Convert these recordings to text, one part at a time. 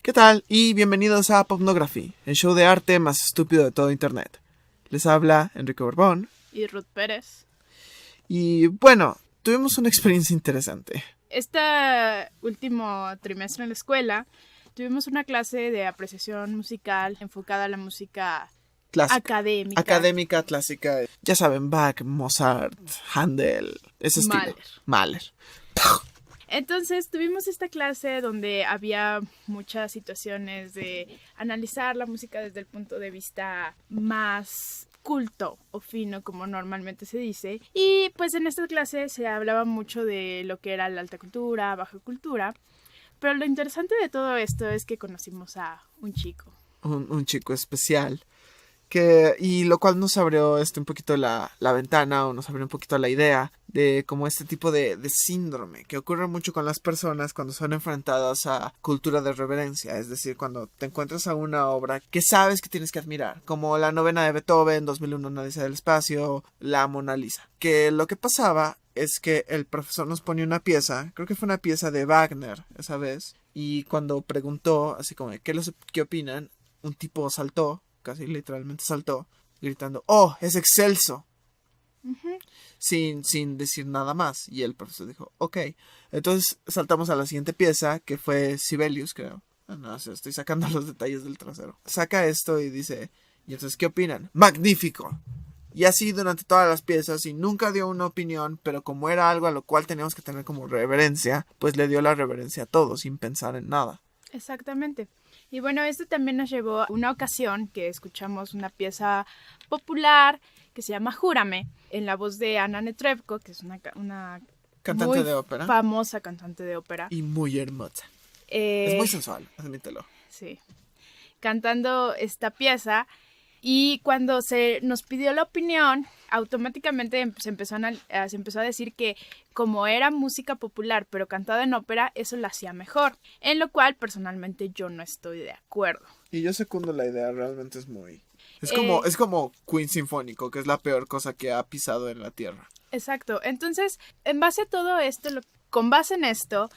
¿Qué tal? Y bienvenidos a Popnography, el show de arte más estúpido de todo internet. Les habla Enrique Borbón. Y Ruth Pérez. Y bueno, tuvimos una experiencia interesante. Este último trimestre en la escuela tuvimos una clase de apreciación musical enfocada a la música Clásica. académica. Académica, clásica. Ya saben, Bach, Mozart, Handel, ese estilo. Mahler. Entonces tuvimos esta clase donde había muchas situaciones de analizar la música desde el punto de vista más culto o fino, como normalmente se dice. Y pues en esta clase se hablaba mucho de lo que era la alta cultura, baja cultura. Pero lo interesante de todo esto es que conocimos a un chico. Un chico especial. Y lo cual nos abrió un poquito la ventana, o nos abrió un poquito la idea de como este tipo de síndrome que ocurre mucho con las personas cuando son enfrentadas a cultura de reverencia. Es decir, cuando te encuentras a una obra que sabes que tienes que admirar, como la novena de Beethoven, 2001 Odisea del espacio, la Mona Lisa. Que lo que pasaba es que el profesor nos ponía una pieza, creo que fue una pieza de Wagner esa vez, y cuando preguntó, así como, ¿qué opinan? Un tipo saltó, casi literalmente saltó, gritando, ¡oh, es excelso! Uh-huh. Sin decir nada más. Y el profesor dijo, ok. Entonces saltamos a la siguiente pieza, que fue Sibelius, creo. No sé, estoy sacando los detalles del trasero. Saca esto y dice, ¿y entonces qué opinan? ¡Magnífico! Y así durante todas las piezas, y nunca dio una opinión, pero como era algo a lo cual teníamos que tener como reverencia, pues le dio la reverencia a todo, sin pensar en nada. Exactamente. Y bueno, esto también nos llevó a una ocasión que escuchamos una pieza popular que se llama Júrame, en la voz de Anna Netrebko, que es una cantante muy de ópera. Famosa cantante de ópera. Y muy hermosa. Es muy sensual, admítelo. Sí. Cantando esta pieza. Y cuando se nos pidió la opinión, automáticamente se empezó a decir que como era música popular pero cantada en ópera, eso la hacía mejor. En lo cual personalmente yo no estoy de acuerdo. Y yo secundo la idea, realmente es muy... Es como Queen Sinfónico, que es la peor cosa que ha pisado en la tierra. Exacto. Entonces, en base a todo esto, con base en esto,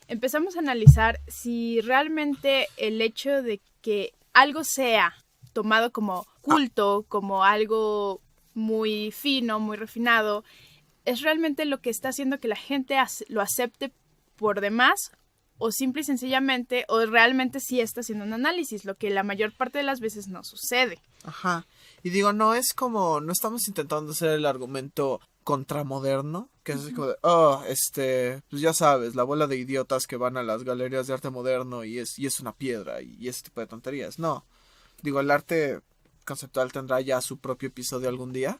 empezamos a analizar si realmente el hecho de que algo sea tomado como culto, como algo muy fino, muy refinado, es realmente lo que está haciendo que la gente lo acepte por demás, o simple y sencillamente, o realmente sí está haciendo un análisis, lo que la mayor parte de las veces no sucede. Ajá. Y digo, no estamos intentando hacer el argumento contramoderno, que es así como de, pues ya sabes, la bola de idiotas que van a las galerías de arte moderno y es una piedra y ese tipo de tonterías. No. Digo, el arte conceptual tendrá ya su propio episodio algún día,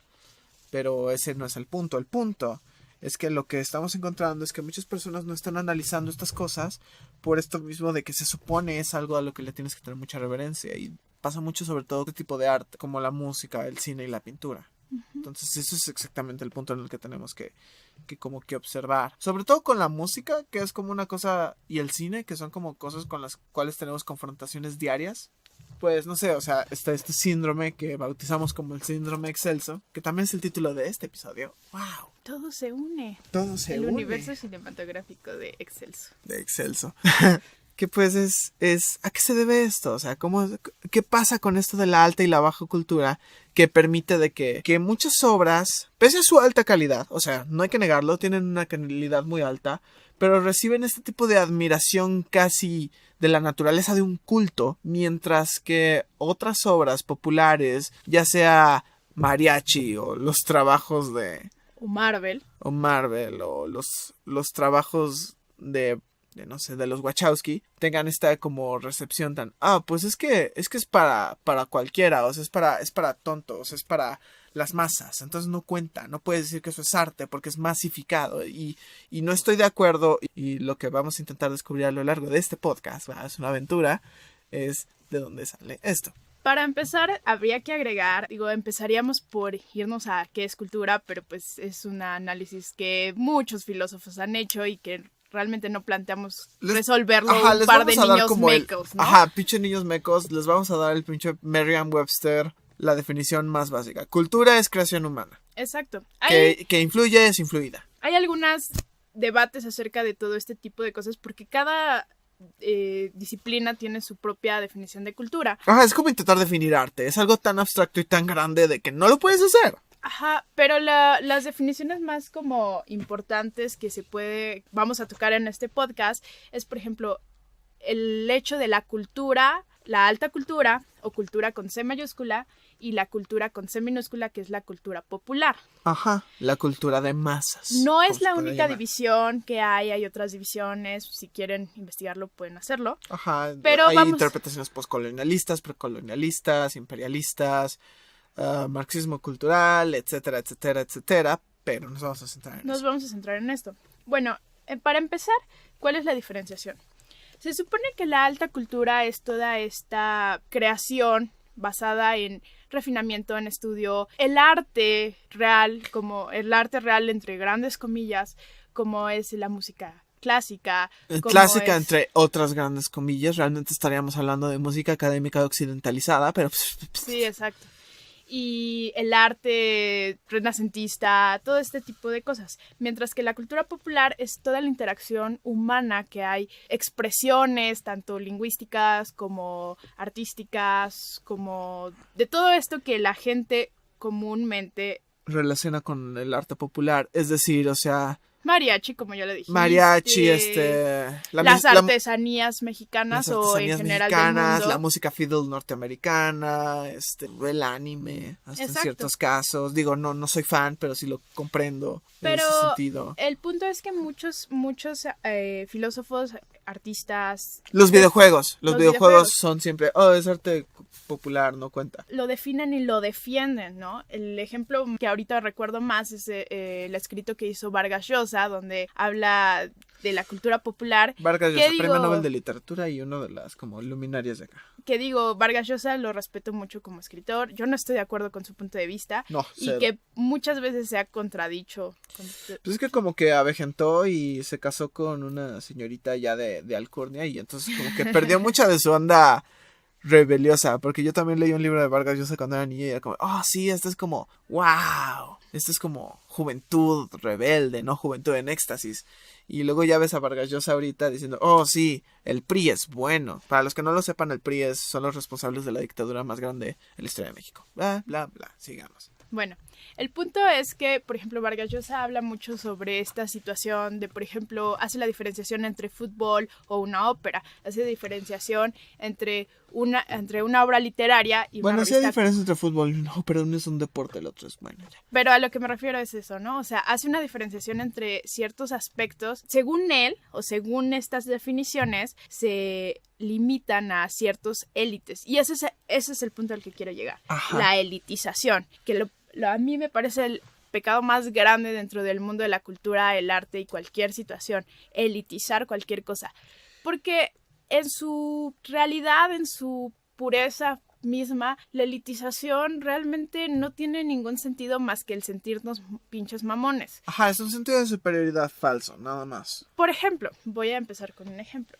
pero ese no es el punto. El punto es que lo que estamos encontrando es que muchas personas no están analizando estas cosas por esto mismo de que se supone es algo a lo que le tienes que tener mucha reverencia, y pasa mucho sobre todo este tipo de arte, como la música, el cine y la pintura. Uh-huh. Entonces eso es exactamente el punto en el que tenemos que observar. Sobre todo con la música, que es como una cosa, y el cine, que son como cosas con las cuales tenemos confrontaciones diarias. Pues no sé, o sea, está este síndrome que bautizamos como el síndrome excelso, que también es el título de este episodio. ¡Wow! Todo se une. El universo cinematográfico de Excelso. De Excelso. Que pues es ¿a qué se debe esto? O sea, ¿qué pasa con esto de la alta y la baja cultura que permite de que muchas obras, pese a su alta calidad, o sea, no hay que negarlo, tienen una calidad muy alta, pero reciben este tipo de admiración casi de la naturaleza de un culto, mientras que otras obras populares, ya sea mariachi o los trabajos de... O Marvel, o los trabajos de no sé, de los Wachowski, tengan esta como recepción tan, pues es que es para cualquiera, o sea, es para tontos, es para las masas, entonces no cuenta, no puedes decir que eso es arte porque es masificado, y no estoy de acuerdo, y lo que vamos a intentar descubrir a lo largo de este podcast, es una aventura, es de dónde sale esto. Para empezar, habría que agregar, empezaríamos por irnos a qué es cultura, pero pues es un análisis que muchos filósofos han hecho y que realmente no planteamos resolverlo un par de niños mecos, ¿no? Pinche niños mecos, les vamos a dar el pinche Merriam-Webster, la definición más básica. Cultura es creación humana. Exacto. Que influye es influida. Hay algunos debates acerca de todo este tipo de cosas porque cada disciplina tiene su propia definición de cultura. Ajá, es como intentar definir arte. Es algo tan abstracto y tan grande de que no lo puedes hacer. Ajá, pero las definiciones más como importantes que vamos a tocar en este podcast es, por ejemplo, el hecho de la cultura, la alta cultura o cultura con C mayúscula y la cultura con C minúscula, que es la cultura popular. Ajá, la cultura de masas. No es la única división que hay otras divisiones, si quieren investigarlo pueden hacerlo. Ajá, pero hay interpretaciones postcolonialistas, precolonialistas, imperialistas, marxismo cultural, etcétera, etcétera, etcétera, pero nos vamos a centrar en eso. Vamos a centrar en esto. Bueno, para empezar, ¿cuál es la diferenciación? Se supone que la alta cultura es toda esta creación basada en refinamiento, en estudio, el arte real, como el arte real entre grandes comillas, como es la música clásica. Clásica entre otras grandes comillas, realmente estaríamos hablando de música académica occidentalizada, pero... Sí, exacto. Y el arte renacentista, todo este tipo de cosas. Mientras que la cultura popular es toda la interacción humana que hay, expresiones tanto lingüísticas como artísticas, como de todo esto que la gente comúnmente relaciona con el arte popular, es decir, o sea... Mariachi, como ya le dije. Mariachi, las artesanías mexicanas las artesanías o en general mexicanas, del mundo. la música fiddle norteamericana, el anime, hasta en ciertos casos. Digo, no soy fan, pero sí lo comprendo en ese sentido. El punto es que muchos filósofos, artistas... Los videojuegos son siempre, es arte popular, no cuenta. Lo definen y lo defienden, ¿no? El ejemplo que ahorita recuerdo más es el escrito que hizo Vargas Llosa, donde habla de la cultura popular. Vargas Llosa, premio Nobel de Literatura y uno de las como luminarias de acá. Que digo, Vargas Llosa lo respeto mucho como escritor. Yo no estoy de acuerdo con su punto de vista. No, y que muchas veces se ha contradicho. Pues es que como que avejentó y se casó con una señorita ya de alcurnia y entonces como que perdió mucha de su onda rebeliosa, porque yo también leí un libro de Vargas Llosa cuando era niña y era como, sí, esto es como, wow, esto es como juventud rebelde, no juventud en éxtasis. Y luego ya ves a Vargas Llosa ahorita diciendo, sí, el PRI es bueno. Para los que no lo sepan, el PRI son los responsables de la dictadura más grande en la historia de México. Bla, bla, bla, sigamos. Bueno, el punto es que, por ejemplo, Vargas Llosa habla mucho sobre esta situación de, por ejemplo, hace la diferenciación entre fútbol o una ópera, hace diferenciación entre una obra literaria y una revista. Bueno, sí hay diferencia entre fútbol y una ópera, uno es un deporte, el otro es bueno ya. Pero a lo que me refiero es eso, ¿no? O sea, hace una diferenciación entre ciertos aspectos, según él, o según estas definiciones, se limitan a ciertos élites. Y ese es el punto al que quiero llegar. Ajá. La elitización, que a mí me parece el pecado más grande dentro del mundo de la cultura, el arte y cualquier situación, elitizar cualquier cosa. Porque en su realidad, en su pureza misma, la elitización realmente no tiene ningún sentido más que el sentirnos pinches mamones. Ajá, es un sentido de superioridad falso, nada más. Por ejemplo, voy a empezar con un ejemplo.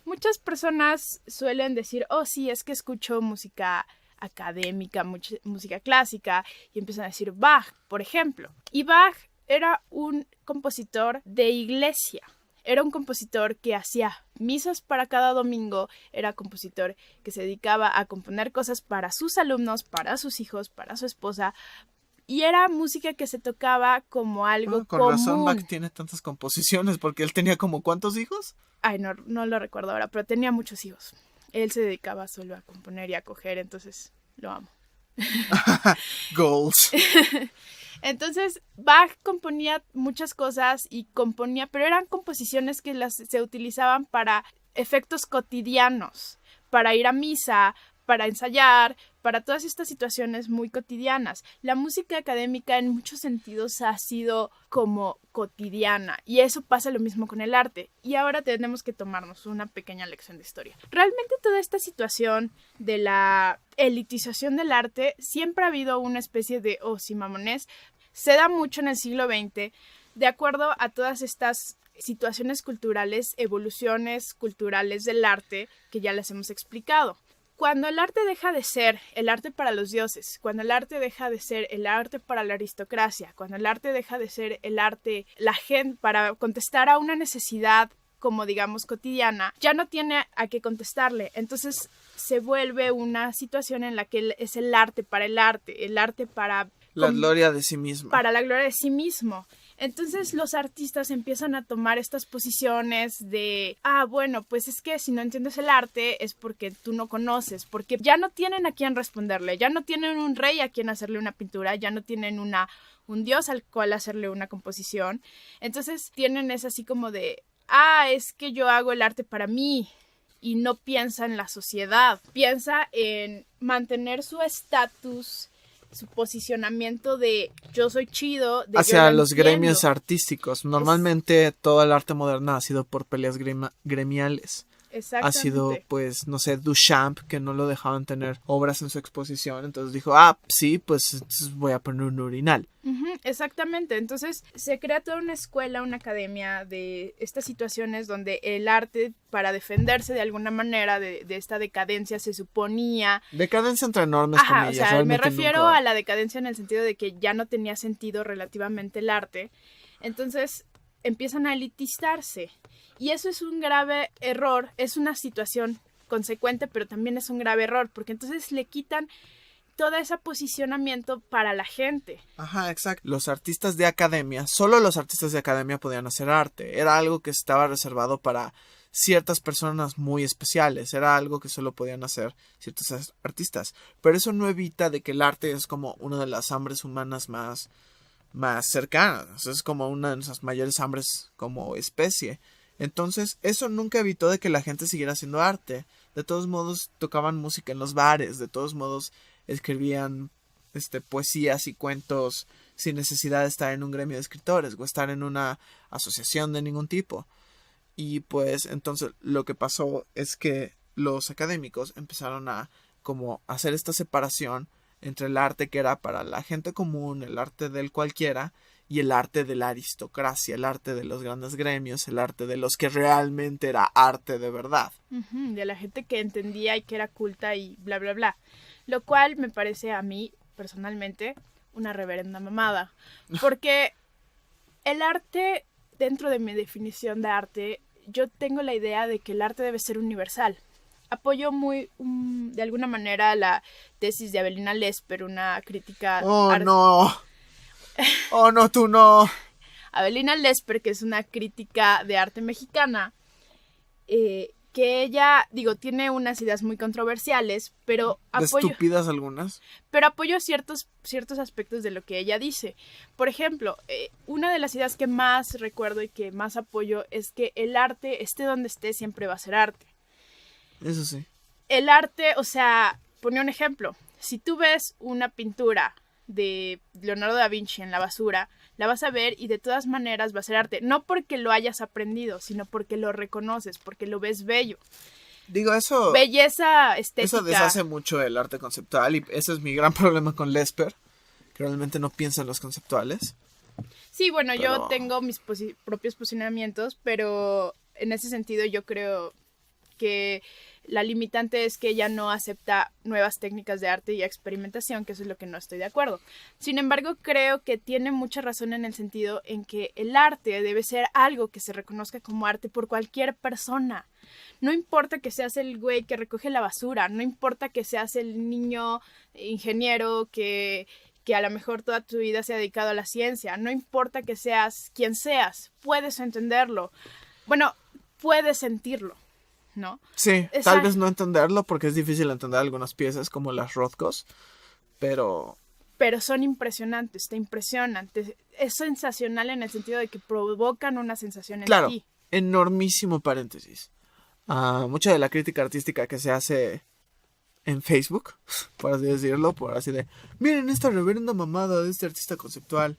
Muchas personas suelen decir, sí, es que escucho música académica, música clásica, y empiezan a decir Bach, por ejemplo. Y Bach era un compositor de iglesia. Era un compositor que hacía misas para cada domingo, era compositor que se dedicaba a componer cosas para sus alumnos, para sus hijos, para su esposa, y era música que se tocaba como algo con común. Razón Bach tiene tantas composiciones, porque él tenía como ¿cuántos hijos? Ay, no lo recuerdo ahora, pero tenía muchos hijos. Él se dedicaba solo a componer y a coger, entonces lo amo. Goals. Entonces, Bach componía muchas cosas pero eran composiciones que se utilizaban para efectos cotidianos, para ir a misa, para ensayar, para todas estas situaciones muy cotidianas. La música académica en muchos sentidos ha sido como cotidiana y eso pasa lo mismo con el arte. Y ahora tenemos que tomarnos una pequeña lección de historia. Realmente toda esta situación de la elitización del arte siempre ha habido una especie de mamones. Se da mucho en el siglo XX de acuerdo a todas estas situaciones culturales, evoluciones culturales del arte que ya les hemos explicado. Cuando el arte deja de ser el arte para los dioses, cuando el arte deja de ser el arte para la aristocracia, cuando el arte deja de ser el arte, la gente, para contestar a una necesidad como digamos cotidiana, ya no tiene a qué contestarle. Entonces se vuelve una situación en la que es el arte para el arte para la gloria de sí mismo. Para la gloria de sí mismo. Entonces los artistas empiezan a tomar estas posiciones de, bueno, pues es que si no entiendes el arte es porque tú no conoces, porque ya no tienen a quién responderle, ya no tienen un rey a quien hacerle una pintura, ya no tienen un dios al cual hacerle una composición. Entonces tienen es así como de, es que yo hago el arte para mí, y no piensa en la sociedad, piensa en mantener su estatus, su posicionamiento de yo soy chido, de hacia yo los entiendo. gremios artísticos. Normalmente todo el arte moderno ha sido por peleas gremiales. Exactamente. Ha sido, pues, no sé, Duchamp, que no lo dejaban tener obras en su exposición. Entonces dijo, sí, pues entonces voy a poner un urinal. Exactamente. Entonces se crea toda una escuela, una academia de estas situaciones donde el arte, para defenderse de alguna manera de esta decadencia, se suponía... Decadencia entre enormes comillas. O sea, me refiero nunca... a la decadencia en el sentido de que ya no tenía sentido relativamente el arte. Entonces empiezan a elitizarse. Y eso es un grave error, es una situación consecuente, pero también es un grave error, porque entonces le quitan todo ese posicionamiento para la gente. Ajá, exacto. Los artistas de academia, solo los artistas de academia podían hacer arte. Era algo que estaba reservado para ciertas personas muy especiales. Era algo que solo podían hacer ciertos artistas. Pero eso no evita de que el arte es como una de las hambres humanas más cercanas. Es como una de nuestras mayores hambres como especie. Entonces, eso nunca evitó de que la gente siguiera haciendo arte. De todos modos, tocaban música en los bares. De todos modos, escribían poesías y cuentos sin necesidad de estar en un gremio de escritores o estar en una asociación de ningún tipo. Y pues, entonces, lo que pasó es que los académicos empezaron a como hacer esta separación entre el arte que era para la gente común, el arte del cualquiera, y el arte de la aristocracia, el arte de los grandes gremios, el arte de los que realmente era arte de verdad. De la gente que entendía y que era culta y bla, bla, bla. Lo cual me parece a mí, personalmente, una reverenda mamada. Porque el arte, dentro de mi definición de arte, yo tengo la idea de que el arte debe ser universal. Apoyo de alguna manera la tesis de Avelina Lesper, una crítica... ¡Oh, no, tú no! Avelina Lesper, que es una crítica de arte mexicana, que ella, tiene unas ideas muy controversiales, pero apoyo... ¿Estúpidas algunas? Pero apoyo ciertos aspectos de lo que ella dice. Por ejemplo, una de las ideas que más recuerdo y que más apoyo es que el arte, esté donde esté, siempre va a ser arte. Eso sí. El arte, o sea, ponía un ejemplo. Si tú ves una pintura de Leonardo da Vinci en la basura, la vas a ver y de todas maneras va a ser arte. No porque lo hayas aprendido, sino porque lo reconoces, porque lo ves bello. Eso... Belleza estética. Eso deshace mucho el arte conceptual y ese es mi gran problema con Lesper, que realmente no piensa en los conceptuales. Sí, bueno, yo tengo mis propios posicionamientos, pero en ese sentido yo creo que la limitante es que ella no acepta nuevas técnicas de arte y experimentación, que eso es lo que no estoy de acuerdo. Sin embargo, creo que tiene mucha razón en el sentido en que el arte debe ser algo que se reconozca como arte por cualquier persona. No importa que seas el güey que recoge la basura, no importa que seas el niño ingeniero que a lo mejor toda tu vida se ha dedicado a la ciencia, no importa que seas quien seas, puedes entenderlo. Bueno, puedes sentirlo, ¿no? Sí, tal vez no entenderlo porque es difícil entender algunas piezas como las Rothkos, pero son impresionantes, te impresionan, es sensacional en el sentido de que provocan una sensación en ti. Claro, enormísimo paréntesis. Mucha de la crítica artística que se hace en Facebook, por así decirlo, por así de, miren esta reverenda mamada de este artista conceptual,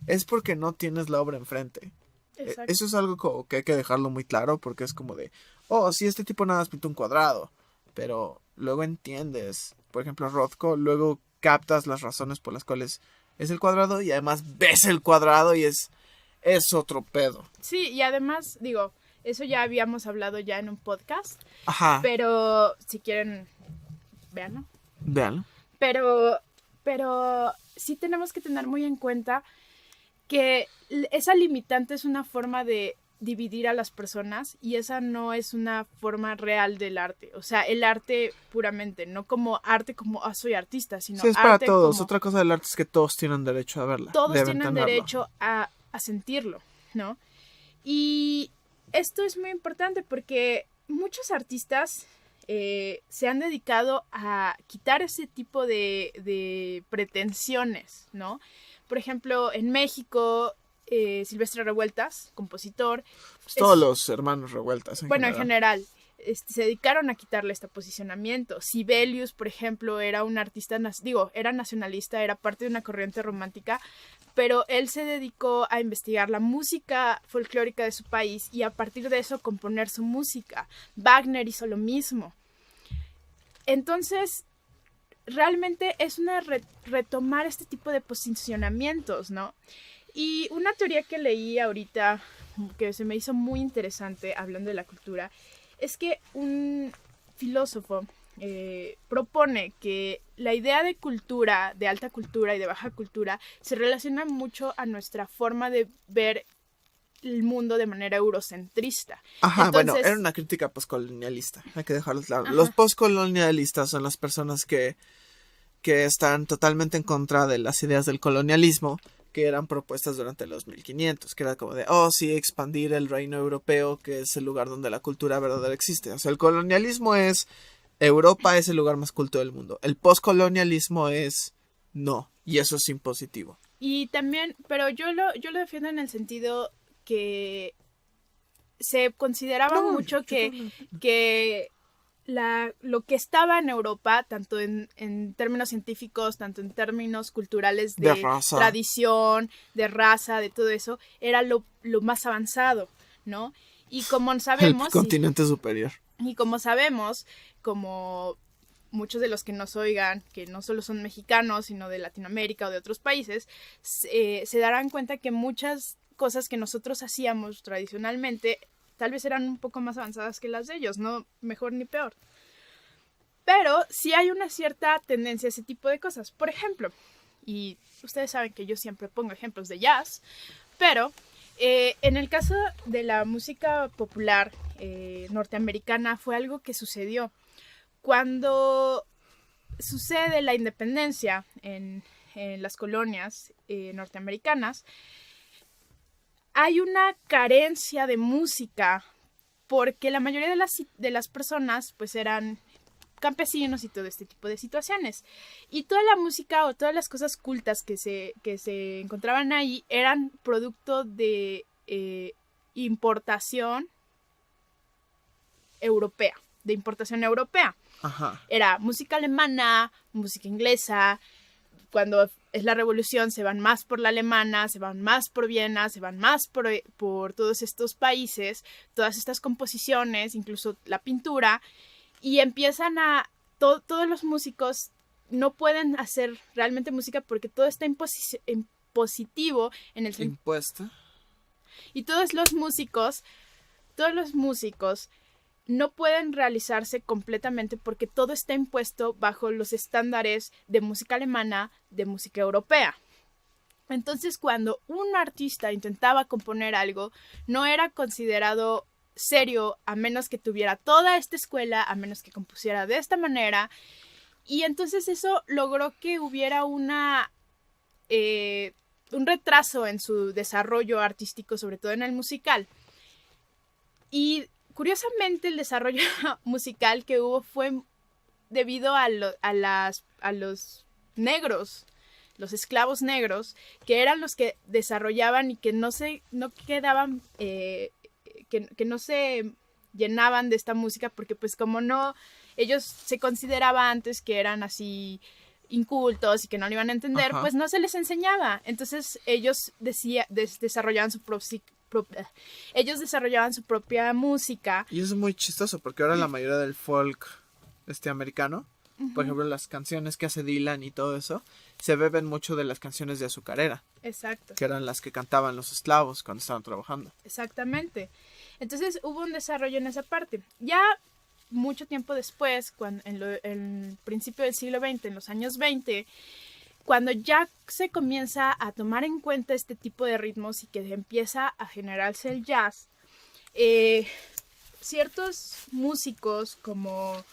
es porque no tienes la obra enfrente. Exacto. Eso es algo que hay que dejarlo muy claro porque es como de, sí, este tipo nada más pintó un cuadrado, pero luego entiendes, por ejemplo, Rothko, luego captas las razones por las cuales es el cuadrado y además ves el cuadrado y es otro pedo. Sí, y además, eso ya habíamos hablado ya en un podcast. Ajá. Pero si quieren, véanlo. Véanlo. Pero sí tenemos que tener muy en cuenta que esa limitante es una forma de dividir a las personas y esa no es una forma real del arte. O sea, el arte puramente, no como arte como soy artista, sino Sí, es para arte todos. como Otra cosa del arte es que todos tienen derecho a verla. todos deben tienen tenerlo. derecho a sentirlo, ¿no? Y esto es muy importante porque muchos artistas se han dedicado a quitar ese tipo de pretensiones, ¿no? Por ejemplo, en México, Silvestre Revueltas, compositor. Pues todos los hermanos revueltas En general, se dedicaron a quitarle este posicionamiento. Sibelius, por ejemplo, era un artista, era nacionalista, era parte de una corriente romántica, pero él se dedicó a investigar la música folclórica de su país y a partir de eso componer su música. Wagner hizo lo mismo. Entonces, realmente es retomar este tipo de posicionamientos, ¿no? Y una teoría que leí ahorita, que se me hizo muy interesante hablando de la cultura, es que un filósofo propone que la idea de cultura, de alta cultura y de baja cultura, se relaciona mucho a nuestra forma de ver el mundo de manera eurocentrista. Ajá, Entonces, bueno, era una crítica postcolonialista, hay que dejarlo claro. Ajá. Los postcolonialistas son las personas que están totalmente en contra de las ideas del colonialismo que eran propuestas durante los 1500, que era como de, sí, expandir el reino europeo, que es el lugar donde la cultura verdadera existe. O sea, el colonialismo es, Europa es el lugar más culto del mundo. El postcolonialismo es, no, y eso es impositivo. Y también, pero yo lo defiendo en el sentido que se consideraba mucho que lo que estaba en Europa, tanto en términos científicos, tanto en términos culturales de raza, tradición, de raza, de todo eso, era lo más avanzado, ¿no? Y como sabemos... El continente superior. Y como sabemos, como muchos de los que nos oigan, que no solo son mexicanos, sino de Latinoamérica o de otros países, se darán cuenta que muchas cosas que nosotros hacíamos tradicionalmente tal vez eran un poco más avanzadas que las de ellos, no mejor ni peor. Pero sí hay una cierta tendencia a ese tipo de cosas. Por ejemplo, y ustedes saben que yo siempre pongo ejemplos de jazz, pero en el caso de la música popular norteamericana fue algo que sucedió. Cuando sucede la independencia en las colonias norteamericanas, hay una carencia de música porque la mayoría de las personas pues eran campesinos y todo este tipo de situaciones. Y toda la música o todas las cosas cultas que se encontraban ahí eran producto de importación europea, Ajá. Era música alemana, música inglesa. Cuando es la revolución se van más por la alemana, se van más por Viena, se van más por todos estos países, todas estas composiciones, incluso la pintura, y empiezan todos los músicos no pueden hacer realmente música porque todo está impositivo en el sentido. Impuesta. Y todos los músicos no pueden realizarse completamente porque todo está impuesto bajo los estándares de música alemana, de música europea. Entonces, cuando un artista intentaba componer algo, no era considerado serio a menos que tuviera toda esta escuela, a menos que compusiera de esta manera. Y entonces eso logró que hubiera un retraso en su desarrollo artístico, sobre todo en el musical. Y curiosamente, el desarrollo musical que hubo fue debido a los negros, los esclavos negros, que eran los que desarrollaban y que no quedaban, que no se llenaban de esta música, porque pues como no, ellos se consideraban antes que eran así incultos y que no lo iban a entender, Ajá. pues no se les enseñaba. Entonces ellos desarrollaban su propia música. Y eso es muy chistoso porque ahora la mayoría del folk americano, por ejemplo, las canciones que hace Dylan y todo eso, se beben mucho de las canciones de azucarera. Exacto. Que eran las que cantaban los esclavos cuando estaban trabajando. Exactamente. Entonces hubo un desarrollo en esa parte. Ya mucho tiempo después, en el principio del siglo XX, en los años 20, cuando ya se comienza a tomar en cuenta este tipo de ritmos y que empieza a generarse el jazz, ciertos músicos como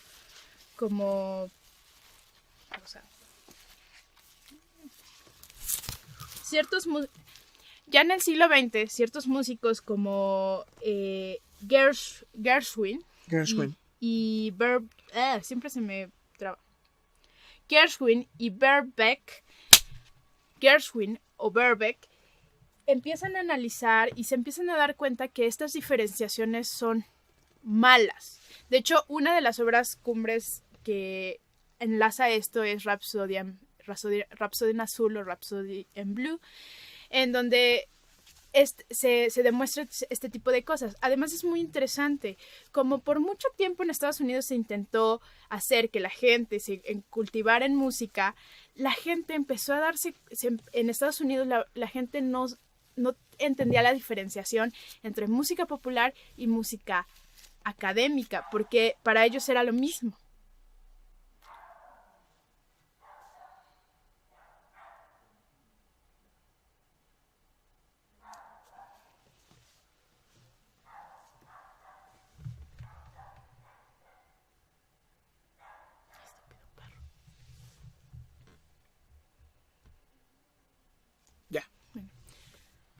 o sea, ya en el siglo XX, ciertos músicos como Gershwin y siempre se me traba. Gershwin y Gershwin o Verbeek empiezan a analizar y se empiezan a dar cuenta que estas diferenciaciones son malas. De hecho, una de las obras cumbres que enlaza esto es Rhapsody in Azul o Rhapsody in Blue, en donde se demuestra este tipo de cosas. Además es muy interesante, como por mucho tiempo en Estados Unidos se intentó hacer que la gente se cultivara en música, la gente empezó a en Estados Unidos la gente no entendía la diferenciación entre música popular y música académica, porque para ellos era lo mismo.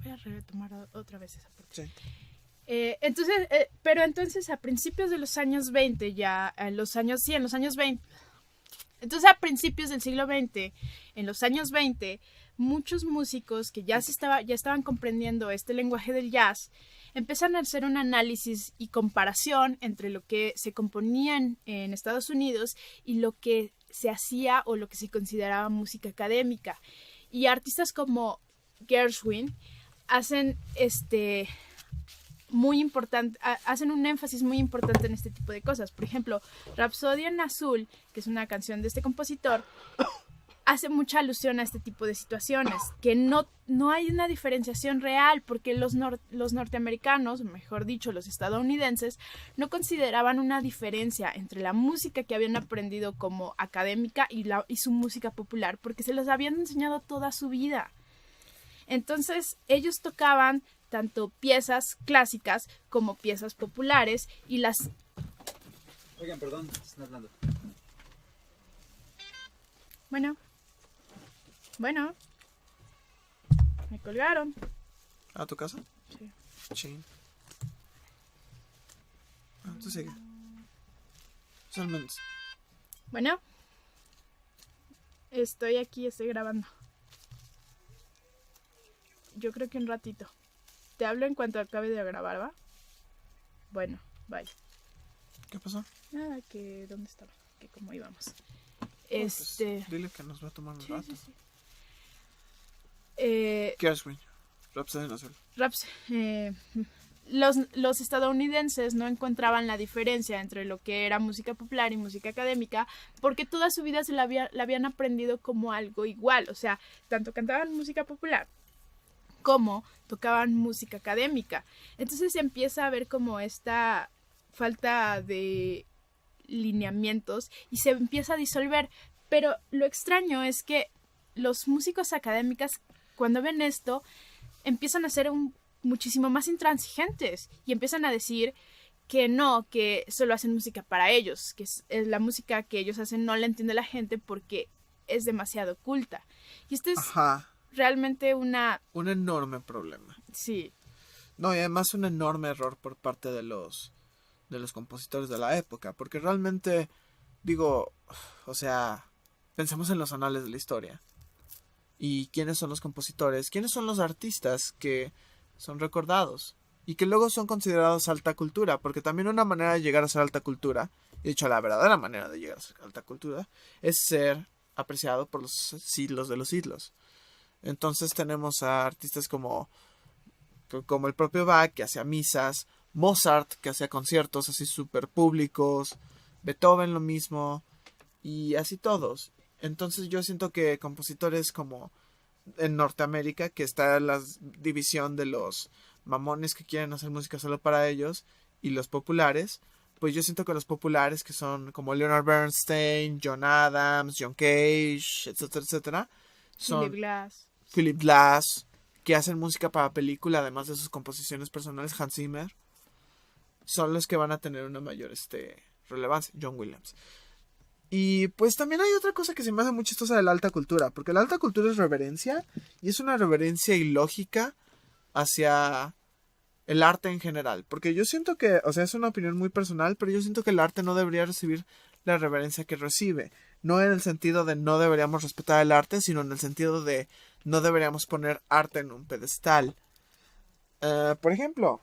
Voy a retomar otra vez esa parte. Sí. Pero entonces a principios de los años 20, en los años 20. Entonces a principios del siglo XX, en los años 20, muchos músicos que ya estaban comprendiendo este lenguaje del jazz, empezaron a hacer un análisis y comparación entre lo que se componía en Estados Unidos y lo que se hacía o lo que se consideraba música académica. Y artistas como Gershwin hacen hacen un énfasis muy importante en este tipo de cosas. Por ejemplo, Rhapsody in Azul, que es una canción de este compositor, hace mucha alusión a este tipo de situaciones, que no hay una diferenciación real, porque los norteamericanos, mejor dicho, los estadounidenses, no consideraban una diferencia entre la música que habían aprendido como académica y su música popular, porque se los habían enseñado toda su vida. Entonces, ellos tocaban tanto piezas clásicas como piezas populares y las... Oigan, perdón, están hablando. Bueno, me colgaron. ¿A tu casa? Sí. Sí. Tú sigue. Solamente. Bueno, estoy aquí, estoy grabando. Yo creo que un ratito. Te hablo en cuanto acabe de grabar, ¿va? Bueno, bye. ¿Qué pasó? Nada, que ¿dónde estaba? Que cómo íbamos. Pues, dile que nos va a tomar un rato. Sí. Gershwin, Rhapsody in Azul. Los estadounidenses no encontraban la diferencia entre lo que era música popular y música académica, porque toda su vida la habían aprendido como algo igual. O sea, tanto cantaban música popular como tocaban música académica. Entonces se empieza a ver como esta falta de lineamientos y se empieza a disolver. Pero lo extraño es que los músicos académicos, cuando ven esto, empiezan a ser muchísimo más intransigentes y empiezan a decir que no, que solo hacen música para ellos, que es la música que ellos hacen no la entiende la gente porque es demasiado culta. Y esto es... Ajá. Realmente un enorme problema. Sí. No, y además un enorme error por parte de los compositores de la época, porque realmente, digo, o sea, pensemos en los anales de la historia. ¿Y quiénes son los compositores? ¿Quiénes son los artistas que son recordados? Y que luego son considerados alta cultura, porque también una manera de llegar a ser alta cultura, y de hecho la verdadera manera de llegar a ser alta cultura, es ser apreciado por los siglos de los siglos. Entonces tenemos a artistas como el propio Bach, que hacía misas, Mozart, que hacía conciertos así súper públicos, Beethoven lo mismo, y así todos. Entonces yo siento que compositores como en Norteamérica, que está la división de los mamones que quieren hacer música solo para ellos, y los populares, pues yo siento que los populares, que son como Leonard Bernstein, John Adams, John Cage, etcétera, etcétera, son Philip Glass, que hacen música para película, además de sus composiciones personales, Hans Zimmer. son los que van a tener una mayor relevancia. John Williams. Y pues también hay otra cosa que se me hace muy chistosa de la alta cultura, porque la alta cultura es reverencia, y es una reverencia ilógica hacia el arte en general, porque yo siento que, o sea, es una opinión muy personal, pero yo siento que el arte no debería recibir la reverencia que recibe, no en el sentido de no deberíamos respetar el arte, sino en el sentido de no deberíamos poner arte en un pedestal. Por ejemplo,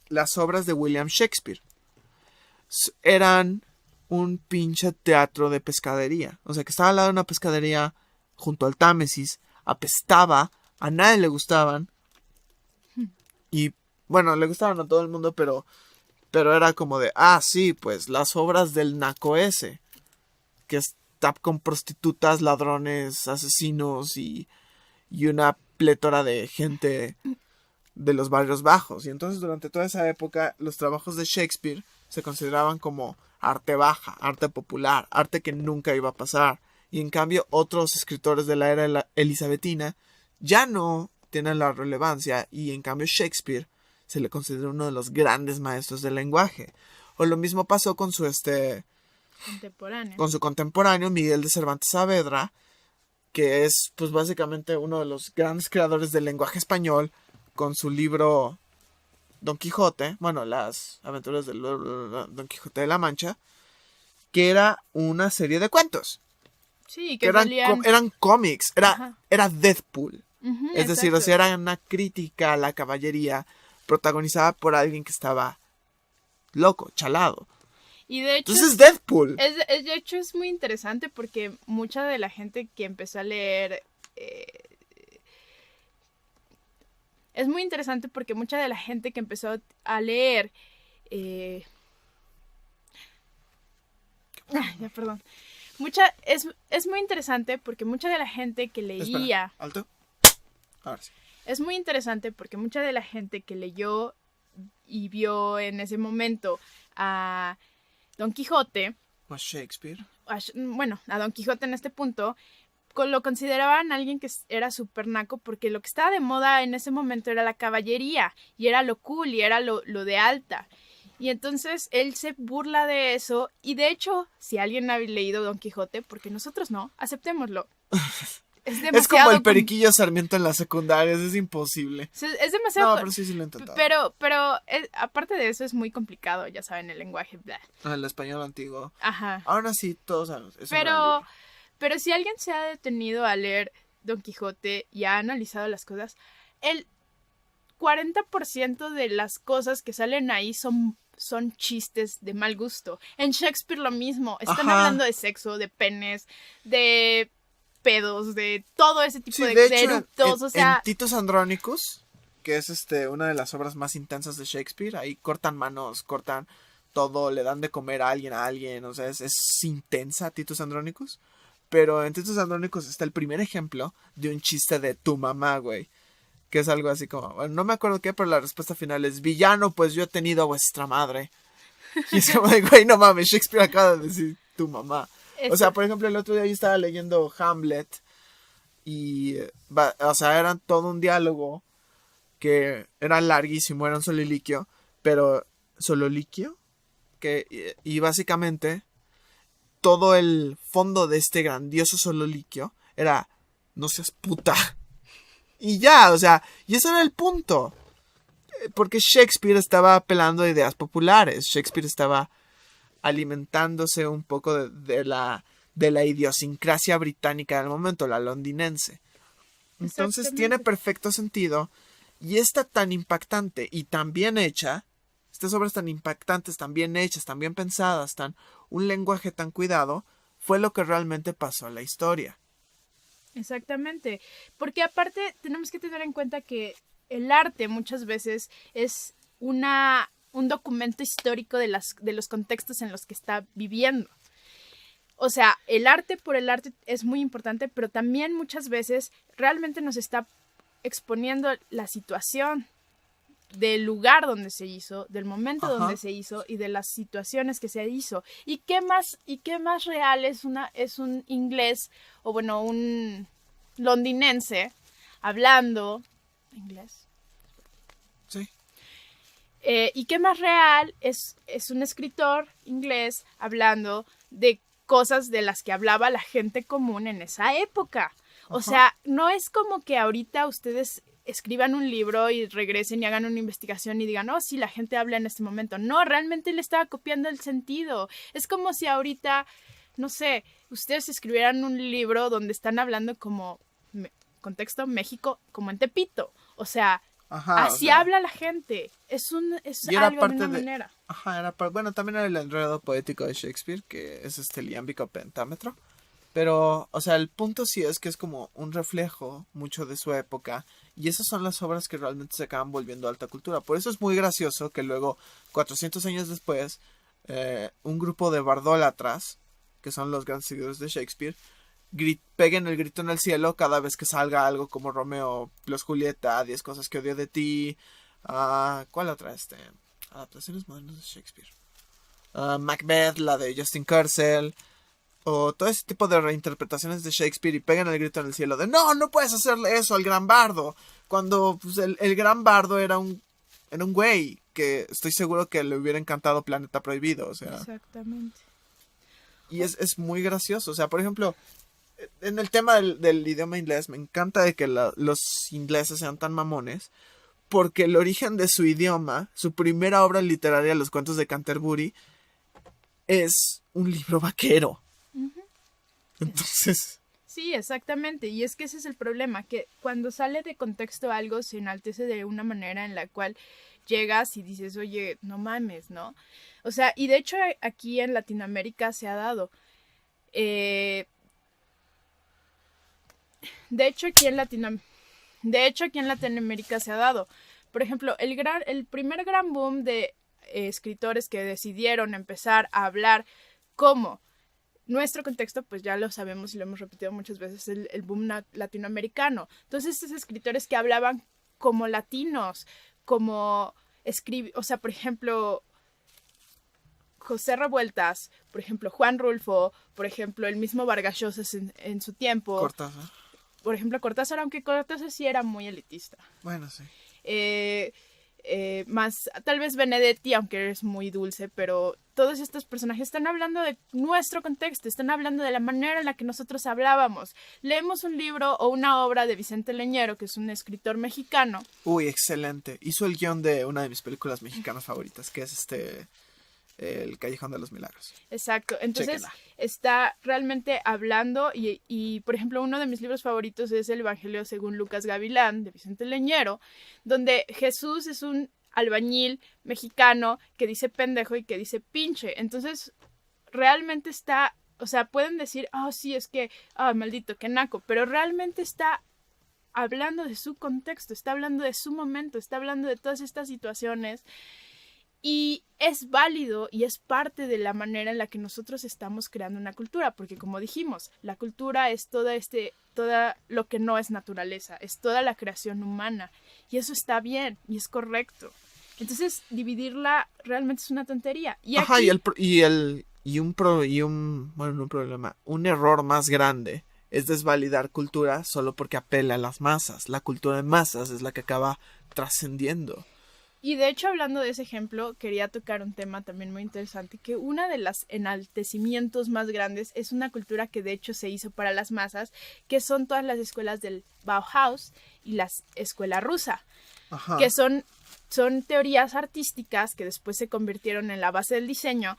las obras de William Shakespeare eran un pinche teatro de pescadería. O sea, que estaba al lado de una pescadería junto al Támesis, apestaba, a nadie le gustaban. Y bueno, le gustaban a todo el mundo, pero era como de, sí, pues las obras del naco ese, que está con prostitutas, ladrones, asesinos y una plétora de gente de los barrios bajos. Y entonces durante toda esa época los trabajos de Shakespeare se consideraban como arte baja, arte popular, arte que nunca iba a pasar. Y en cambio otros escritores de la era elizabetina ya no tienen la relevancia, y en cambio Shakespeare se le considera uno de los grandes maestros del lenguaje. O lo mismo pasó con su contemporáneo Miguel de Cervantes Saavedra, que es pues básicamente uno de los grandes creadores del lenguaje español, con su libro Don Quijote, bueno, las aventuras del Don Quijote de la Mancha, que era una serie de cuentos. Sí, que eran cómics, Ajá. era Deadpool. Es decir, exacto. o sea, era una crítica a la caballería protagonizada por alguien que estaba loco, chalado. Y de hecho, Entonces Deadpool. De hecho es muy interesante porque mucha de la gente que empezó a leer... es muy interesante porque mucha de la gente que empezó a leer... ya, perdón. Es muy interesante porque mucha de la gente que leía... Espera, alto. Ahora sí. Es muy interesante porque mucha de la gente que leyó y vio en ese momento a Don Quijote... O a Shakespeare. A Don Quijote en este punto... lo consideraban alguien que era súper naco, porque lo que estaba de moda en ese momento era la caballería, y era lo cool, y era lo de alta. Y entonces él se burla de eso, y de hecho, si alguien ha leído Don Quijote, porque nosotros no, aceptémoslo. Es como el Periquillo Sarmiento en las secundarias, es imposible. Es demasiado... No, pero sí lo he intentado. Pero aparte de eso es muy complicado, ya saben, el lenguaje. Blah. El español antiguo. Ajá. Ahora sí, todos sabemos. Pero si alguien se ha detenido a leer Don Quijote y ha analizado las cosas, el 40% de las cosas que salen ahí son chistes de mal gusto. En Shakespeare lo mismo. Están hablando de sexo, de penes, de pedos, de todo ese tipo de hecho, eructos. O sea, en Titus Andronicus, que es una de las obras más intensas de Shakespeare, ahí cortan manos, cortan todo, le dan de comer a alguien, o sea, es intensa Titus Andronicus. Pero en Titus Andronicus está el primer ejemplo de un chiste de tu mamá, güey. Que es algo así como, bueno, no me acuerdo qué, pero la respuesta final es, villano, pues yo he tenido a vuestra madre. Y es como de, güey, no mames, Shakespeare acaba de decir tu mamá. O sea, por ejemplo, el otro día yo estaba leyendo Hamlet y, o sea, era todo un diálogo que era larguísimo, era un soliliquio, pero, ¿soliliquio? Y básicamente todo el fondo de este grandioso soliliquio era, no seas puta. Y ya, o sea, y ese era el punto. Porque Shakespeare estaba apelando a ideas populares. Shakespeare estaba alimentándose un poco de la idiosincrasia británica del momento, la londinense. Entonces tiene perfecto sentido. Y está tan impactante y tan bien hecha. Estas obras tan impactantes, tan bien hechas, tan bien pensadas, un lenguaje tan cuidado, fue lo que realmente pasó en la historia. Exactamente, porque aparte tenemos que tener en cuenta que el arte muchas veces es un documento histórico de los contextos en los que está viviendo. O sea, el arte por el arte es muy importante, pero también muchas veces realmente nos está exponiendo la situación del lugar donde se hizo, del momento donde se hizo y de las situaciones que se hizo. ¿Y qué más real es un inglés o bueno, un londinense hablando inglés? Sí. Y qué más real es un escritor inglés hablando de cosas de las que hablaba la gente común en esa época. O sea, no es como que ahorita ustedes escriban un libro y regresen y hagan una investigación y digan, oh, sí, la gente habla en este momento. No, realmente le estaba copiando el sentido. Es como si ahorita, no sé, ustedes escribieran un libro donde están hablando como, contexto, México, como en Tepito. O sea, así habla la gente. Es algo de una manera. Bueno, también era el enredo poético de Shakespeare, que es el iámbico pentámetro. Pero, o sea, el punto sí es que es como un reflejo mucho de su época. Y esas son las obras que realmente se acaban volviendo alta cultura. Por eso es muy gracioso que luego, 400 años después, un grupo de bardólatras, que son los grandes seguidores de Shakespeare, peguen el grito en el cielo cada vez que salga algo como Romeo plus Julieta, 10 cosas que odio de ti. ¿Cuál otra? Adaptaciones modernas de Shakespeare. Macbeth, la de Justin Kurzel. O todo ese tipo de reinterpretaciones de Shakespeare y pegan el grito en el cielo de no puedes hacerle eso al gran bardo. Cuando pues, el gran bardo era un güey que estoy seguro que le hubiera encantado Planeta Prohibido. O sea. Exactamente. Y es muy gracioso. O sea, por ejemplo, en el tema del idioma inglés, me encanta de que los ingleses sean tan mamones. Porque el origen de su idioma, su primera obra literaria, Los Cuentos de Canterbury, es un libro vaquero. Entonces... Sí, exactamente. Y es que ese es el problema, que cuando sale de contexto algo se enaltece de una manera en la cual llegas y dices, oye, no mames, ¿no? O sea, y de hecho aquí en Latinoamérica se ha dado. De hecho aquí en Latinoamérica se ha dado. Por ejemplo, el primer gran boom de escritores que decidieron empezar a hablar como nuestro contexto, pues ya lo sabemos y lo hemos repetido muchas veces, el boom latinoamericano. Entonces, estos escritores que hablaban como latinos, como o sea, por ejemplo, José Revueltas, por ejemplo, Juan Rulfo, por ejemplo, el mismo Vargas Llosa en su tiempo. Cortázar. Por ejemplo, Cortázar, aunque Cortázar sí era muy elitista. Bueno, sí. Más tal vez Benedetti, aunque es muy dulce, pero todos estos personajes están hablando de nuestro contexto, están hablando de la manera en la que nosotros hablábamos. Leemos un libro o una obra de Vicente Leñero, que es un escritor mexicano. Uy, excelente. Hizo el guión de una de mis películas mexicanas favoritas, que es El Callejón de los Milagros. Exacto, entonces Chéquela. Está realmente hablando y, por ejemplo, uno de mis libros favoritos es El Evangelio según Lucas Gavilán, de Vicente Leñero, donde Jesús es un albañil mexicano que dice pendejo y que dice pinche. Entonces, realmente está, o sea, pueden decir, sí, es que, maldito, qué naco, pero realmente está hablando de su contexto, está hablando de su momento, está hablando de todas estas situaciones. Y es válido y es parte de la manera en la que nosotros estamos creando una cultura, porque como dijimos, la cultura es toda lo que no es naturaleza, es toda la creación humana, y eso está bien y es correcto. Entonces, dividirla realmente es una tontería. Y aquí... un error más grande es desvalidar cultura solo porque apela a las masas. La cultura de masas es la que acaba trascendiendo. Y de hecho, hablando de ese ejemplo, quería tocar un tema también muy interesante, que uno de los enaltecimientos más grandes es una cultura que de hecho se hizo para las masas, que son todas las escuelas del Bauhaus y la escuela rusa, que son teorías artísticas que después se convirtieron en la base del diseño,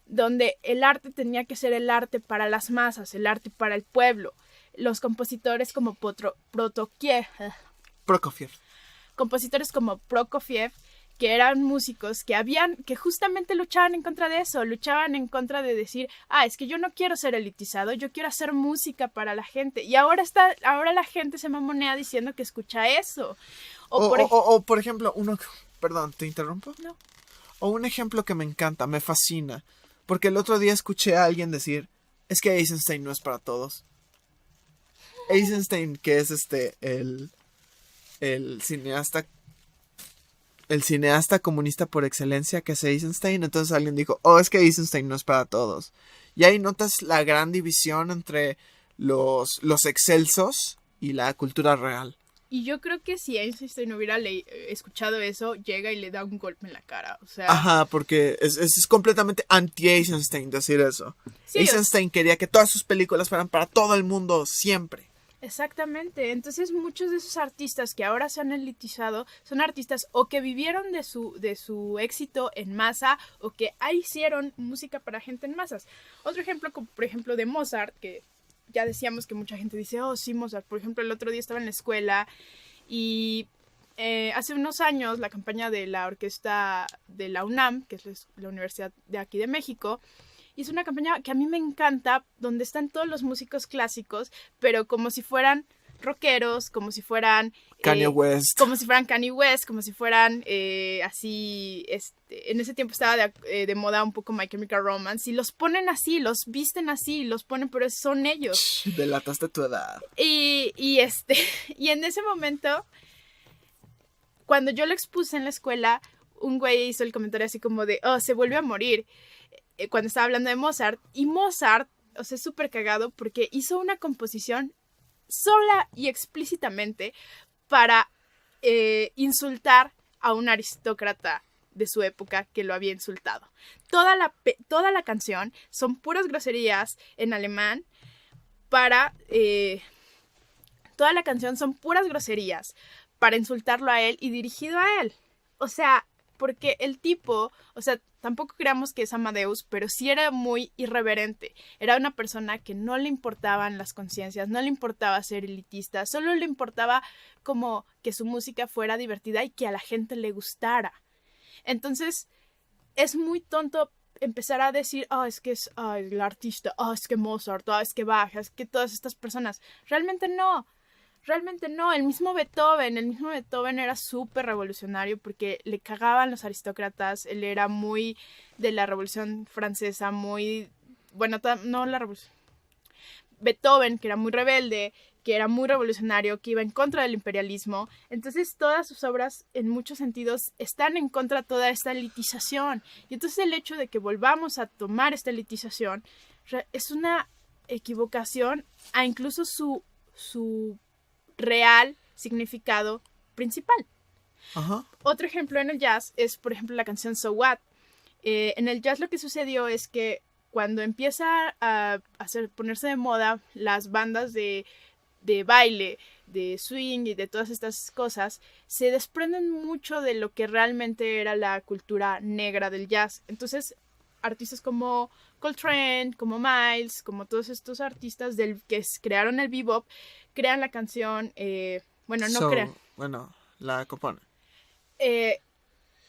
donde el arte tenía que ser el arte para las masas, el arte para el pueblo. Los compositores como Prokofiev, que eran músicos que justamente luchaban en contra de eso, luchaban en contra de decir, es que yo no quiero ser elitizado, yo quiero hacer música para la gente. Y ahora la gente se mamonea diciendo que escucha eso. Por ejemplo, perdón, ¿te interrumpo? No. O un ejemplo que me encanta, me fascina, porque el otro día escuché a alguien decir, es que Eisenstein no es para todos. Eisenstein, que es el cineasta comunista por excelencia, que es Eisenstein. Entonces alguien dijo, es que Eisenstein no es para todos. Y ahí notas la gran división entre los excelsos y la cultura real. Y yo creo que si Einstein hubiera escuchado eso, llega y le da un golpe en la cara. O sea, Ajá, porque es completamente anti-Eisenstein decir eso. sí, Eisenstein quería que todas sus películas fueran para todo el mundo siempre. exactamente. Entonces muchos de esos artistas que ahora se han elitizado son artistas o que vivieron de su éxito en masa o que hicieron música para gente en masas. Otro ejemplo, como por ejemplo de Mozart, que ya decíamos que mucha gente dice, oh sí, Mozart. Por ejemplo, el otro día estaba en la escuela y hace unos años la campaña de la orquesta de la UNAM, que es la universidad de aquí de México, hizo una campaña que a mí me encanta, donde están todos los músicos clásicos, pero como si fueran rockeros, como si fueran Kanye West. como si fueran Kanye West, como si fueran así, en ese tiempo estaba de moda un poco My Chemical Romance, y los ponen así, los visten así, los ponen, pero son ellos. Delataste tu edad. Y y en ese momento, cuando yo lo expuse en la escuela, un güey hizo el comentario así como de, oh, se volvió a morir, cuando estaba hablando de Mozart, y Mozart, o sea, es súper cagado porque hizo una composición sola y explícitamente para insultar a un aristócrata de su época que lo había insultado. Toda la canción son puras groserías en alemán toda la canción son puras groserías para insultarlo a él y dirigido a él. O sea, porque el tipo, o sea, tampoco creamos que es Amadeus, pero sí era muy irreverente. Era una persona que no le importaban las conciencias, no le importaba ser elitista, solo le importaba como que su música fuera divertida y que a la gente le gustara. Entonces, es muy tonto empezar a decir, es que es el artista, es que Mozart, es que Bach, es que todas estas personas. Realmente no. El mismo Beethoven era súper revolucionario porque le cagaban los aristócratas, él era muy de la Revolución Francesa, muy, bueno, no la Revolución. Beethoven, que era muy rebelde, que era muy revolucionario, que iba en contra del imperialismo, entonces todas sus obras en muchos sentidos están en contra de toda esta elitización, y entonces el hecho de que volvamos a tomar esta elitización es una equivocación a incluso su real significado principal. Ajá. Otro ejemplo en el jazz es, por ejemplo, la canción So What. En el jazz lo que sucedió es que cuando empieza a ponerse de moda las bandas de baile, de swing y de todas estas cosas, se desprenden mucho de lo que realmente era la cultura negra del jazz. Entonces, artistas como Coltrane, como Miles, como todos estos artistas que crearon el bebop, crean la canción, la compone.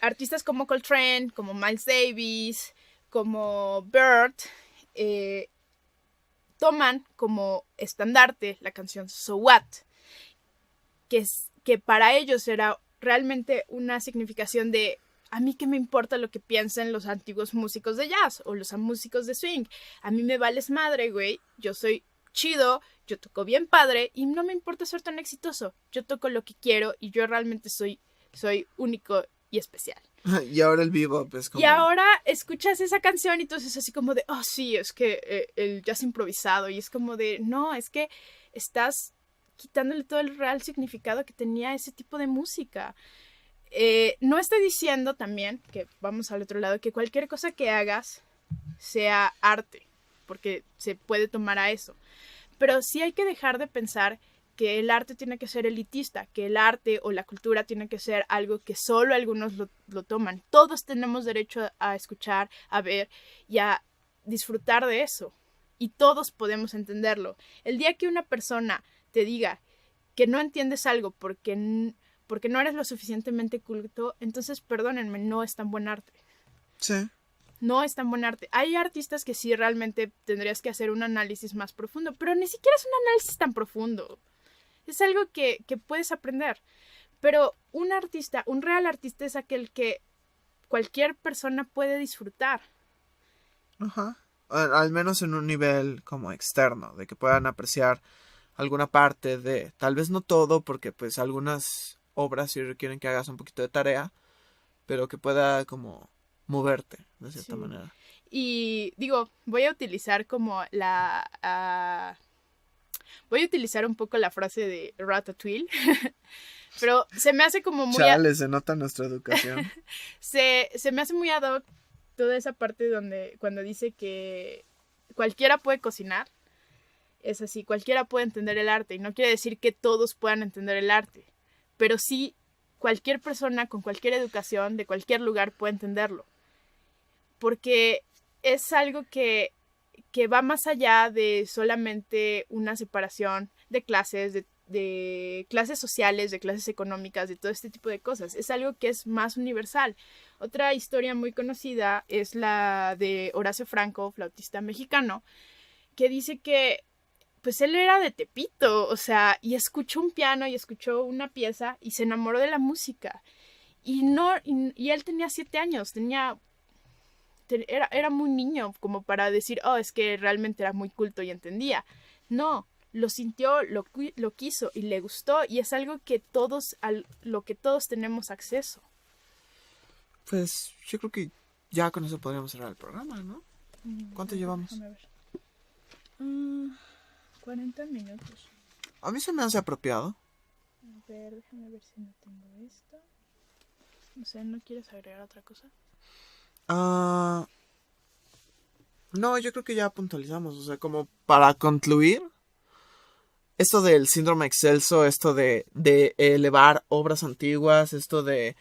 Artistas como Coltrane, como Miles Davis, como Bird, toman como estandarte la canción So What, que para ellos era realmente una significación de a mí qué me importa lo que piensen los antiguos músicos de jazz o los músicos de swing. A mí me vales madre, güey. Yo soy chido, yo toco bien padre y no me importa ser tan exitoso. Yo toco lo que quiero y yo realmente soy único y especial. Y ahora el bebop es como... Y ahora escuchas esa canción y entonces así como de, oh sí, es que el jazz improvisado. Y es como de, no, es que estás quitándole todo el real significado que tenía ese tipo de música. No estoy diciendo también, que vamos al otro lado, que cualquier cosa que hagas sea arte, porque se puede tomar a eso. Pero sí hay que dejar de pensar que el arte tiene que ser elitista, que el arte o la cultura tiene que ser algo que solo algunos lo toman. Todos tenemos derecho a escuchar, a ver y a disfrutar de eso. Y todos podemos entenderlo. El día que una persona te diga que no entiendes algo porque no eres lo suficientemente culto, entonces perdónenme, no es tan buen arte. Sí. No es tan buen arte. Hay artistas que sí realmente tendrías que hacer un análisis más profundo, pero ni siquiera es un análisis tan profundo. Es algo que puedes aprender. Pero un artista, un real artista es aquel que cualquier persona puede disfrutar. Ajá. Al menos en un nivel como externo, de que puedan apreciar alguna parte de, tal vez no todo, porque pues algunas obras sí requieren que hagas un poquito de tarea, pero que pueda como moverte de cierta manera. Y digo, voy a utilizar como Voy a utilizar un poco la frase de Ratatouille, pero se me hace como muy... Chale, se nota nuestra educación. se me hace muy ad hoc toda esa parte donde cuando dice que cualquiera puede cocinar. Es así, cualquiera puede entender el arte, y no quiere decir que todos puedan entender el arte, pero sí cualquier persona con cualquier educación de cualquier lugar puede entenderlo, porque es algo que va más allá de solamente una separación de clases, de clases sociales, de clases económicas, de todo este tipo de cosas. Es algo que es más universal. Otra historia muy conocida es la de Horacio Franco, flautista mexicano, que dice que pues él era de Tepito, o sea, y escuchó un piano y escuchó una pieza y se enamoró de la música. Y él tenía 7 años, era muy niño como para decir, oh, es que realmente era muy culto y entendía. No, lo sintió, lo quiso y le gustó, y es algo que lo que todos tenemos acceso. Pues yo creo que ya con eso podríamos cerrar el programa, ¿no? ¿Cuánto llevamos? Déjame ver. 40 minutos. A mí se me hace apropiado. A ver, déjame ver si no tengo esto. No sé, ¿no quieres agregar otra cosa? No, yo creo que ya puntualizamos. O sea, como para concluir, esto del síndrome excelso, esto de elevar obras antiguas, esto de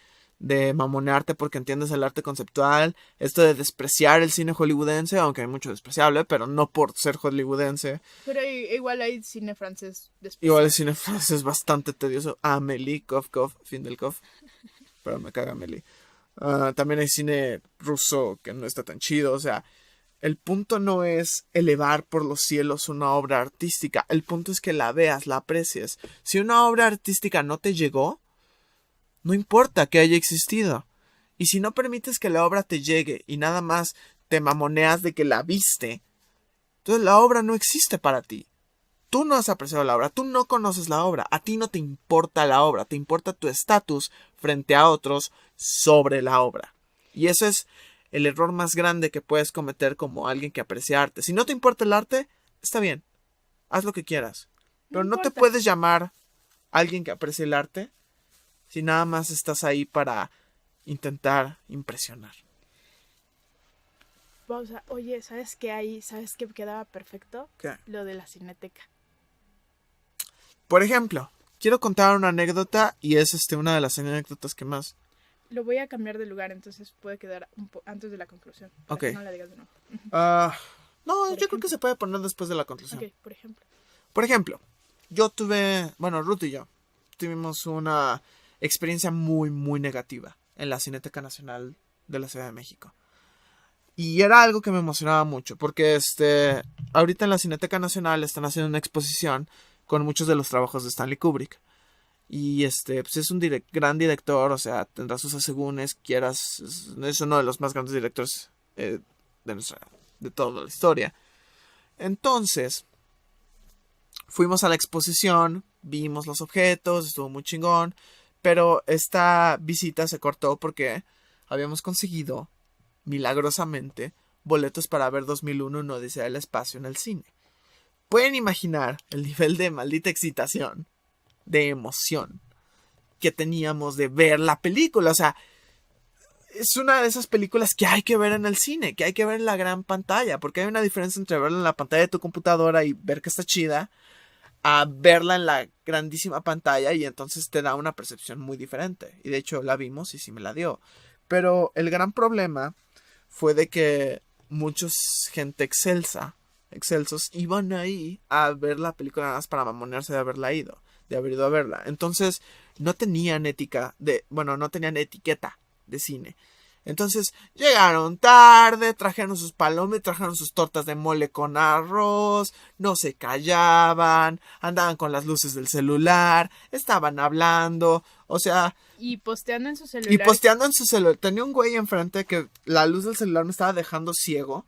mamonearte porque entiendes el arte conceptual, esto de despreciar el cine hollywoodense, aunque hay mucho despreciable, pero no por ser hollywoodense. Pero igual hay cine francés despreciable. Igual el cine francés es bastante tedioso. Amélie, cof, cof, fin del cof. Pero me caga Amélie. También hay cine ruso que no está tan chido. O sea, el punto no es elevar por los cielos una obra artística. El punto es que la veas, la aprecies. Si una obra artística no te llegó, no importa que haya existido. Y si no permites que la obra te llegue y nada más te mamoneas de que la viste, entonces la obra no existe para ti. Tú no has apreciado la obra, tú no conoces la obra, a ti no te importa la obra, te importa tu estatus frente a otros sobre la obra. Y eso es el error más grande que puedes cometer como alguien que aprecia arte. Si no te importa el arte, está bien, haz lo que quieras. Pero no te puedes llamar alguien que aprecia el arte si nada más estás ahí para intentar impresionar. Pausa. Oye, ¿sabes qué ahí? ¿Sabes qué quedaba perfecto? ¿Qué? Lo de la cineteca. Por ejemplo, quiero contar una anécdota y es una de las anécdotas que más... Lo voy a cambiar de lugar, entonces puede quedar antes de la conclusión. Ok. Que no la digas de nuevo. No, yo creo que se puede poner después de la conclusión. Ok, por ejemplo. Por ejemplo, Ruth y yo tuvimos una experiencia muy, muy negativa en la Cineteca Nacional de la Ciudad de México. Y era algo que me emocionaba mucho, porque ahorita en la Cineteca Nacional están haciendo una exposición con muchos de los trabajos de Stanley Kubrick. Y pues es un gran director, o sea, tendrá sus asegúnes, es uno de los más grandes directores de toda la historia. Entonces, fuimos a la exposición, vimos los objetos, estuvo muy chingón, pero esta visita se cortó porque habíamos conseguido, milagrosamente, boletos para ver 2001, una Odisea del Espacio en el cine. Pueden imaginar el nivel de maldita excitación, de emoción que teníamos de ver la película. O sea, es una de esas películas que hay que ver en el cine, que hay que ver en la gran pantalla, porque hay una diferencia entre verla en la pantalla de tu computadora y ver que está chida, a verla en la grandísima pantalla, y entonces te da una percepción muy diferente. Y de hecho la vimos y sí me la dio. Pero el gran problema fue de que muchos gente excelsos iban ahí a ver la película nada más para mamonearse de haber ido a verla. Entonces no tenían no tenían etiqueta de cine. Entonces llegaron tarde, trajeron sus palomas, trajeron sus tortas de mole con arroz, no se callaban, andaban con las luces del celular, estaban hablando, o sea... Y posteando en su celular. Tenía un güey enfrente que la luz del celular me estaba dejando ciego,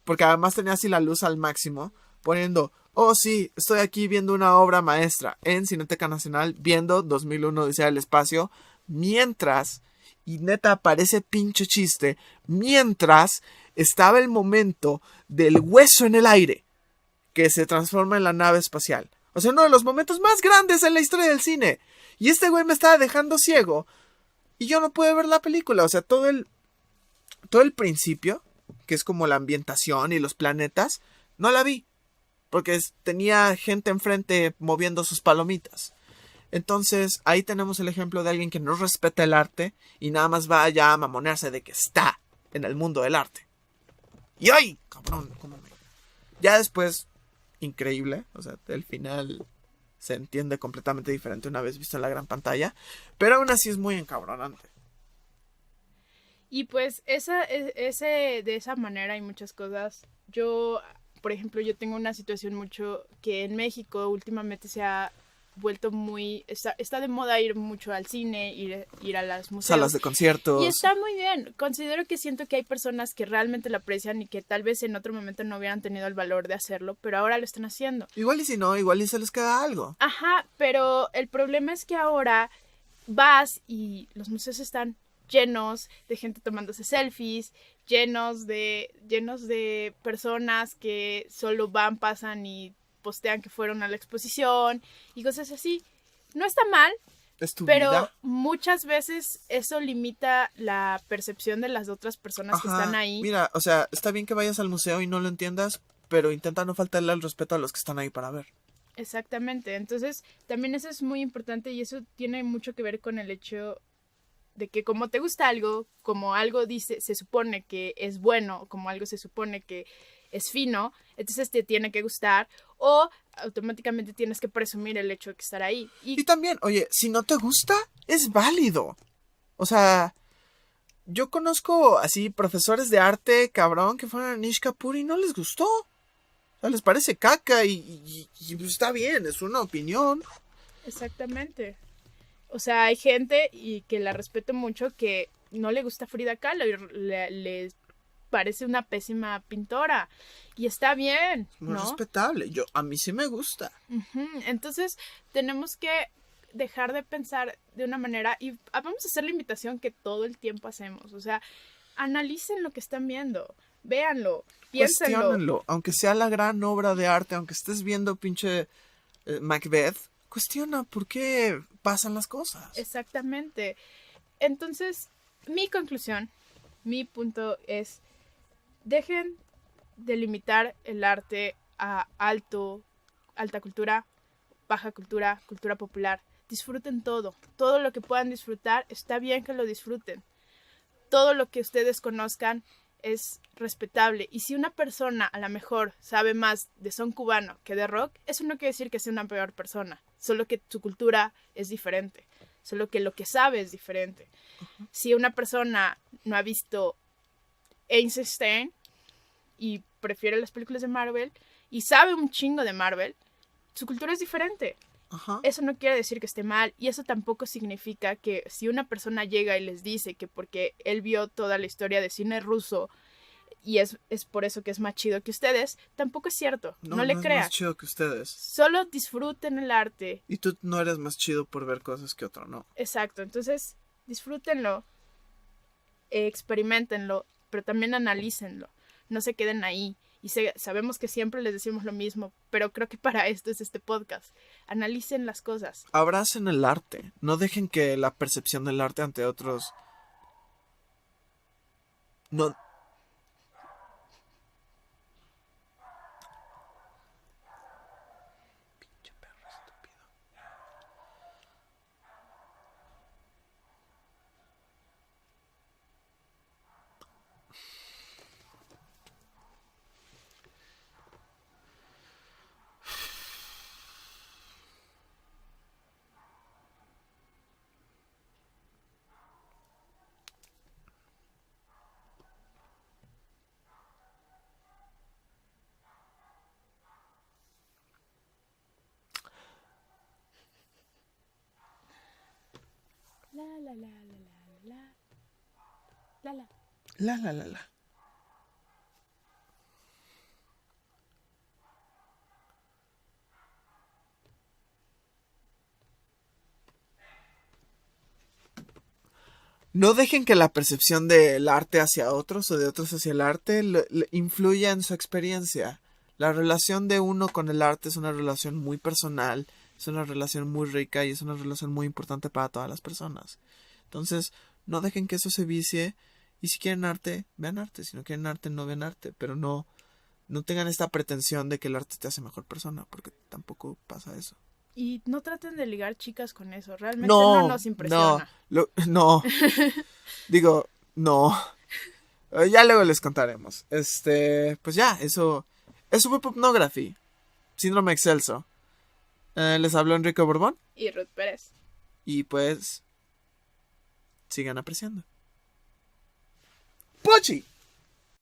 porque además tenía así la luz al máximo, poniendo... Oh, sí, estoy aquí viendo una obra maestra en Cineteca Nacional, viendo 2001 Odisea del Espacio, mientras, y neta parece pinche chiste, mientras estaba el momento del hueso en el aire, que se transforma en la nave espacial. O sea, uno de los momentos más grandes en la historia del cine. Y este güey me estaba dejando ciego. Y yo no pude ver la película. O sea, todo el principio, que es como la ambientación y los planetas, no la vi. Porque tenía gente enfrente moviendo sus palomitas. Entonces, ahí tenemos el ejemplo de alguien que no respeta el arte y nada más va allá a mamonearse de que está en el mundo del arte. Y ¡ay! Cabrón, ¿cómo me...? Ya después, increíble. O sea, el final se entiende completamente diferente una vez visto en la gran pantalla. Pero aún así es muy encabronante. Y pues de esa manera hay muchas cosas. Yo, por ejemplo, yo tengo una situación mucho que en México últimamente se ha vuelto muy... Está de moda ir mucho al cine, ir a las museos. Salas de conciertos. Y está muy bien. Considero que siento que hay personas que realmente lo aprecian y que tal vez en otro momento no hubieran tenido el valor de hacerlo, pero ahora lo están haciendo. Igual y si no, igual y se les queda algo. Ajá, pero el problema es que ahora vas y los museos están llenos de gente tomándose selfies, llenos de personas que solo van, pasan y postean que fueron a la exposición y cosas así. No está mal, Es tu pero vida. muchas veces eso limita la percepción de las otras personas que están ahí. Mira, o sea, está bien que vayas al museo y no lo entiendas, pero intenta no faltarle al respeto a los que están ahí para ver. Exactamente, entonces también eso es muy importante y eso tiene mucho que ver con el hecho de que como te gusta algo, como algo se supone que es bueno, como algo se supone que es fino, entonces te tiene que gustar o automáticamente tienes que presumir el hecho de que estar ahí. Y también, oye, si no te gusta, es válido. O sea, yo conozco así profesores de arte, cabrón, que fueron a Nish Kapoor y no les gustó. O sea, les parece caca y pues está bien, es una opinión. Exactamente. O sea, hay gente, y que la respeto mucho, que no le gusta Frida Kahlo y le parece una pésima pintora. Y está bien, No es ¿no? respetable. A mí sí me gusta. Ujú. Entonces, tenemos que dejar de pensar de una manera, y vamos a hacer la invitación que todo el tiempo hacemos. O sea, analicen lo que están viendo, véanlo, piénsenlo. Cuestiónenlo. Aunque sea la gran obra de arte, aunque estés viendo pinche Macbeth, cuestiona por qué pasan las cosas. Exactamente. Entonces, mi conclusión, mi punto es, dejen de limitar el arte a alta cultura, baja cultura, cultura popular. Disfruten todo lo que puedan disfrutar, está bien que lo disfruten. Todo lo que ustedes conozcan es respetable. Y si una persona a lo mejor sabe más de son cubano que de rock, eso no quiere decir que sea una peor persona. Solo que su cultura es diferente. Solo que lo que sabe es diferente. Uh-huh. Si una persona no ha visto Einstein y prefiere las películas de Marvel y sabe un chingo de Marvel, su cultura es diferente. Uh-huh. Eso no quiere decir que esté mal, y eso tampoco significa que si una persona llega y les dice que porque él vio toda la historia de cine ruso y es por eso que es más chido que ustedes, tampoco es cierto. No le creas. Es más chido que ustedes. Solo disfruten el arte. Y tú no eres más chido por ver cosas que otro, ¿no? Exacto, entonces disfrútenlo, experimentenlo, pero también analícenlo. No se queden ahí. Y sabemos que siempre les decimos lo mismo, pero creo que para esto es este podcast. Analicen las cosas. Abracen el arte. No dejen que la percepción del arte ante otros... No... Pinche perro estúpido. La la la la la la la la la la la. No dejen que la percepción del arte hacia otros o de otros hacia el arte influya en su experiencia. La relación de uno con el arte es una relación muy personal, es una relación muy rica y es una relación muy importante para todas las personas. Entonces, no dejen que eso se vicie. Y si quieren arte, vean arte. Si no quieren arte, no vean arte. Pero no tengan esta pretensión de que el arte te hace mejor persona, porque tampoco pasa eso. Y no traten de ligar chicas con eso. Realmente No, no nos impresiona. no. Digo, no. Ya luego les contaremos. Pues ya, eso fue Popnography. Síndrome Excelso. Les habló Enrique Borbón. Y Ruth Pérez. Y pues, sigan apreciando. ¡Pochi!